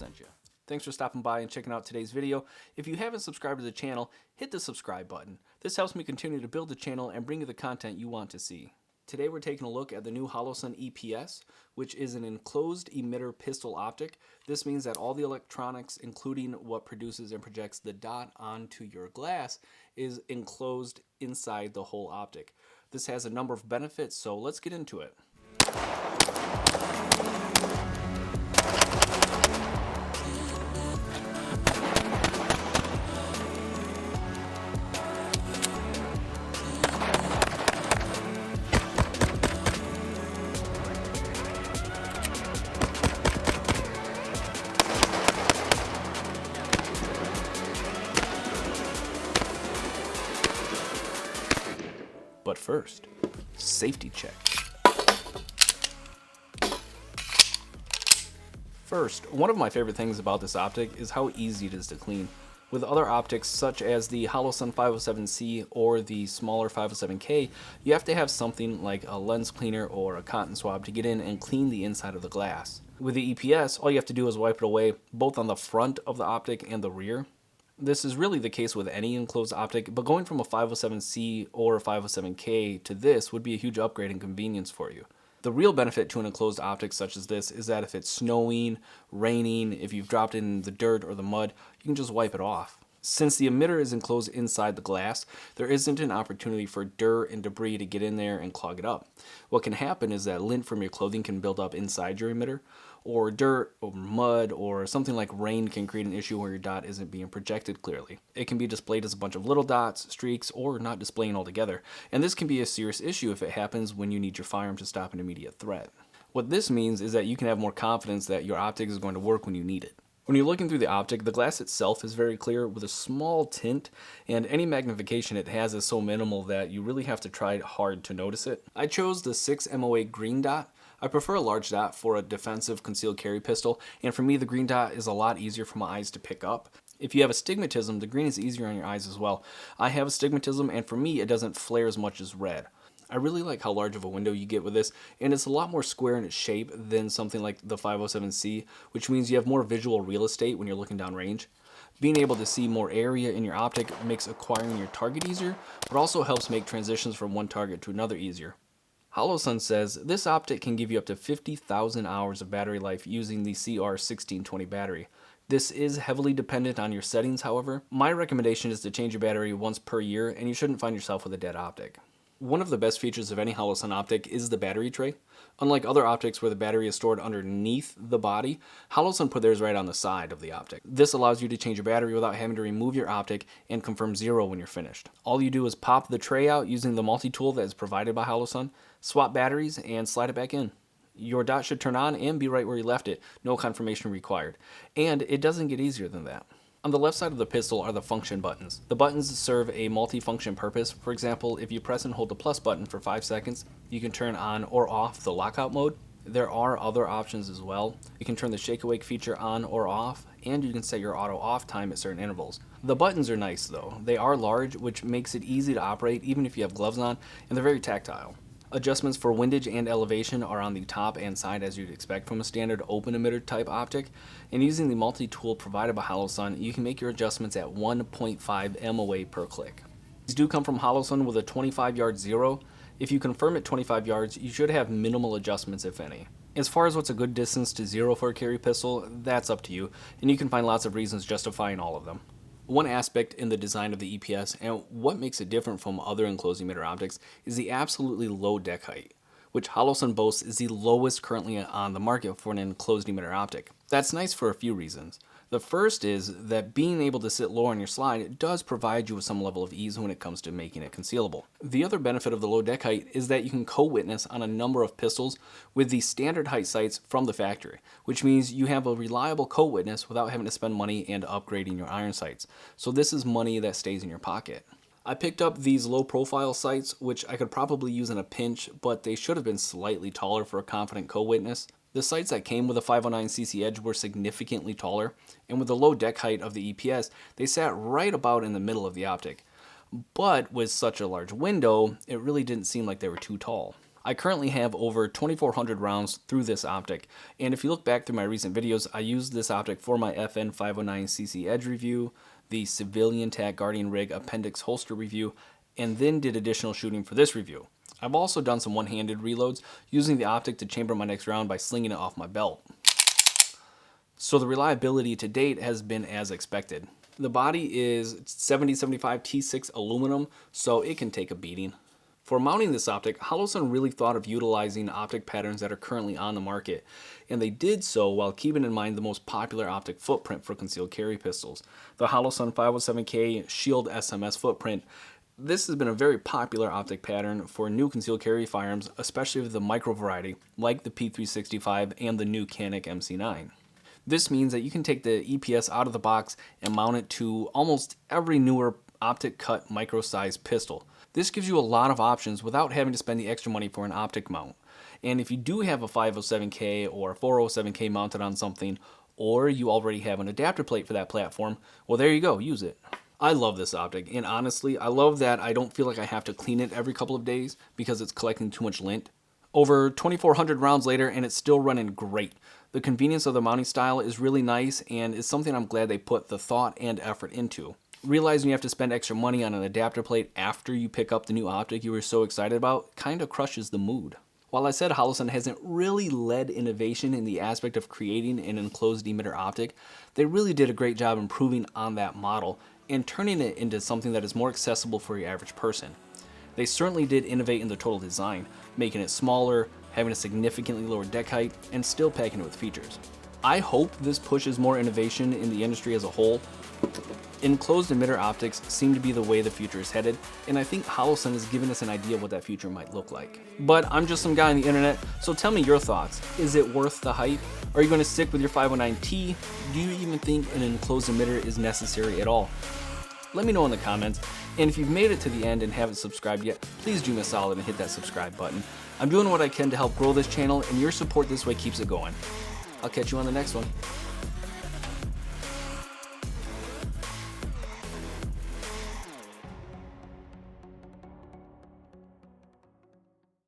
sent you. Thanks for stopping by and checking out today's video. If you haven't subscribed to the channel, hit the subscribe button. This helps me continue to build the channel and bring you the content you want to see. Today we're taking a look at the new Holosun EPS, which is an enclosed emitter pistol optic. This means that all the electronics, including what produces and projects the dot onto your glass, is enclosed inside the whole optic. This has a number of benefits, so let's get into it. But first, safety check. First, one of my favorite things about this optic is how easy it is to clean. With other optics such as the Holosun 507C or the smaller 507K, you have to have something like a lens cleaner or a cotton swab to get in and clean the inside of the glass. With the EPS, all you have to do is wipe it away, both on the front of the optic and the rear. This is really the case with any enclosed optic, but going from a 507C or a 507K to this would be a huge upgrade in convenience for you. The real benefit to an enclosed optic such as this is that if it's snowing, raining, if you've dropped it in the dirt or the mud, you can just wipe it off. Since the emitter is enclosed inside the glass, there isn't an opportunity for dirt and debris to get in there and clog it up. What can happen is that lint from your clothing can build up inside your emitter, or dirt or mud or something like rain can create an issue where your dot isn't being projected clearly. It can be displayed as a bunch of little dots, streaks, or not displaying altogether, and this can be a serious issue if it happens when you need your firearm to stop an immediate threat. What this means is that you can have more confidence that your optic is going to work when you need it. When you're looking through the optic, the glass itself is very clear with a small tint, and any magnification it has is so minimal that you really have to try hard to notice it. I chose the 6 MOA green dot. I prefer a large dot for a defensive concealed carry pistol, and for me the green dot is a lot easier for my eyes to pick up. If you have astigmatism, the green is easier on your eyes as well. I have astigmatism, and for me it doesn't flare as much as red. I really like how large of a window you get with this, and it's a lot more square in its shape than something like the 507C, which means you have more visual real estate when you're looking down range. Being able to see more area in your optic makes acquiring your target easier, but also helps make transitions from one target to another easier. Holosun says this optic can give you up to 50,000 hours of battery life using the CR1620 battery. This is heavily dependent on your settings, however. My recommendation is to change your battery once per year, and you shouldn't find yourself with a dead optic. One of the best features of any Holosun optic is the battery tray. Unlike other optics where the battery is stored underneath the body, Holosun put theirs right on the side of the optic. This allows you to change your battery without having to remove your optic and confirm 0 when you're finished. All you do is pop the tray out using the multi-tool that is provided by Holosun, swap batteries, and slide it back in. Your dot should turn on and be right where you left it, no confirmation required. And it doesn't get easier than that. On the left side of the pistol are the function buttons. The buttons serve a multi-function purpose. For example, if you press and hold the plus button for 5 seconds, you can turn on or off the lockout mode. There are other options as well. You can turn the shake awake feature on or off, and you can set your auto off time at certain intervals. The buttons are nice though. They are large, which makes it easy to operate even if you have gloves on, and they're very tactile. Adjustments for windage and elevation are on the top and side as you'd expect from a standard open emitter type optic, and using the multi-tool provided by Holosun, you can make your adjustments at 1.5 MOA per click. These do come from Holosun with a 25 yard 0. If you confirm at 25 yards, you should have minimal adjustments if any. As far as what's a good distance to 0 for a carry pistol, that's up to you, and you can find lots of reasons justifying all of them. One aspect in the design of the EPS and what makes it different from other enclosed emitter optics is the absolutely low deck height, which Holosun boasts is the lowest currently on the market for an enclosed emitter optic. That's nice for a few reasons. The first is that being able to sit low on your slide does provide you with some level of ease when it comes to making it concealable. The other benefit of the low deck height is that you can co-witness on a number of pistols with the standard height sights from the factory, which means you have a reliable co-witness without having to spend money and upgrading your iron sights. So this is money that stays in your pocket. I picked up these low profile sights, which I could probably use in a pinch, but they should have been slightly taller for a confident co-witness. The sights that came with a 509cc edge were significantly taller, and with the low deck height of the EPS, they sat right about in the middle of the optic. But with such a large window, it really didn't seem like they were too tall. I currently have over 2,400 rounds through this optic, and if you look back through my recent videos, I used this optic for my FN 509cc Edge review, the Civilian TAC Guardian Rig Appendix Holster review, and then did additional shooting for this review. I've also done some one-handed reloads using the optic to chamber my next round by slinging it off my belt. So the reliability to date has been as expected. The body is 7075 T6 aluminum, so it can take a beating. For mounting this optic, Holosun really thought of utilizing optic patterns that are currently on the market, and they did so while keeping in mind the most popular optic footprint for concealed carry pistols, the Holosun 507K Shield SMS footprint. This has been a very popular optic pattern for new concealed carry firearms, especially with the micro variety, like the P365 and the new Canik MC9. This means that you can take the EPS out of the box and mount it to almost every newer optic cut micro size pistol. This gives you a lot of options without having to spend the extra money for an optic mount. And if you do have a 507K or a 407K mounted on something, or you already have an adapter plate for that platform, well, there you go, use it. I love this optic, and honestly, I love that I don't feel like I have to clean it every couple of days because it's collecting too much lint. Over 2,400 rounds later, and it's still running great. The convenience of the mounting style is really nice, and is something I'm glad they put the thought and effort into. Realizing you have to spend extra money on an adapter plate after you pick up the new optic you were so excited about kind of crushes the mood. While I said Holosun hasn't really led innovation in the aspect of creating an enclosed emitter optic, they really did a great job improving on that model and turning it into something that is more accessible for your average person. They certainly did innovate in the total design, making it smaller, having a significantly lower deck height, and still packing it with features. I hope this pushes more innovation in the industry as a whole. Enclosed emitter optics seem to be the way the future is headed, and I think Holosun has given us an idea of what that future might look like. But I'm just some guy on the internet, so tell me your thoughts. Is it worth the hype? Are you going to stick with your 509T? Do you even think an enclosed emitter is necessary at all? Let me know in the comments, and if you've made it to the end and haven't subscribed yet, please do me a solid and hit that subscribe button. I'm doing what I can to help grow this channel, and your support this way keeps it going. I'll catch you on the next one.